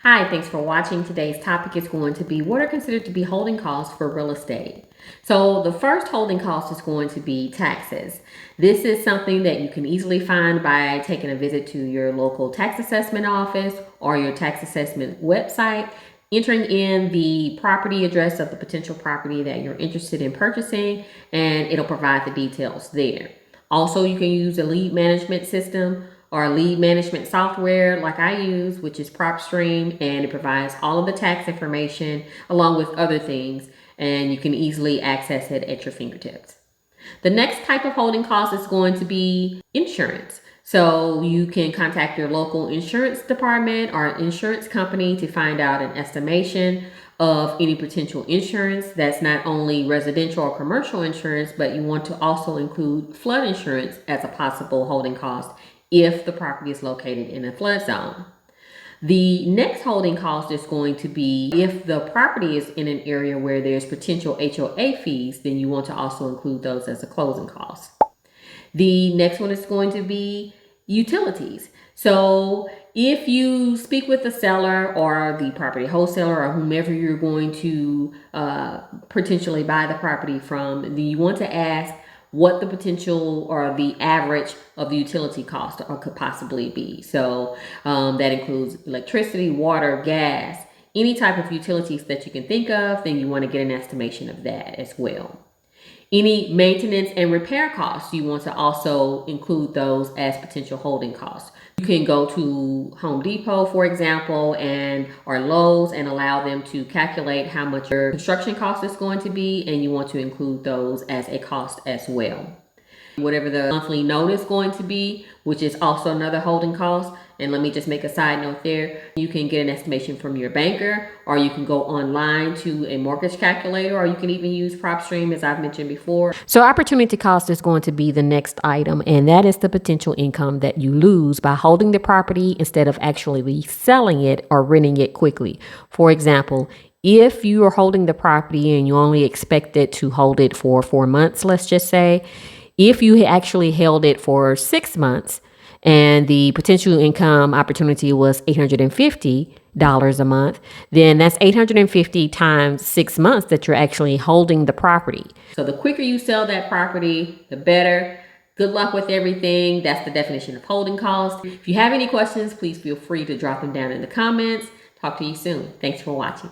Hi, thanks for watching. Today's topic is going to be what are considered to be holding costs for real estate. So the first holding cost is going to be taxes. This is something that you can easily find by taking a visit to your local tax assessment office or your tax assessment website, entering in the property address of the potential property that you're interested in purchasing, and it'll provide the details there. Also, you can use a lead management system or a lead management software like I use, which is PropStream, and it provides all of the tax information along with other things, and you can easily access it at your fingertips. The next type of holding cost is going to be insurance. So you can contact your local insurance department or insurance company to find out an estimation of any potential insurance. That's not only residential or commercial insurance, but you want to also include flood insurance as a possible holding cost if the property is located in a flood zone. The next holding cost is going to be if the property is in an area where there's potential HOA fees, then you want to also include those as a closing cost. The next one is going to be utilities. So if you speak with the seller or the property wholesaler or whomever you're going to potentially buy the property from, then you want to ask what the potential or the average of the utility cost or could possibly be. So that includes electricity, water, gas, any type of utilities that you can think of, then you want to get an estimation of that as well. Any maintenance and repair costs, you want to also include those as potential holding costs. You can go to Home Depot, for example, or Lowe's and allow them to calculate how much your construction cost is going to be, and you want to include those as a cost as well. Whatever the monthly note is going to be, which is also another holding cost. And let me just make a side note there. You can get an estimation from your banker, or you can go online to a mortgage calculator, or you can even use PropStream as I've mentioned before. So opportunity cost is going to be the next item, and that is the potential income that you lose by holding the property instead of actually selling it or renting it quickly. For example, if you are holding the property and you only expected to hold it for 4 months, let's just say, if you actually held it for 6 months and the potential income opportunity was $850 a month, then that's 850 times 6 months that you're actually holding the property. So the quicker you sell that property, the better. Good luck with everything. That's the definition of holding cost. If you have any questions, please feel free to drop them down in the comments. Talk to you soon. Thanks for watching.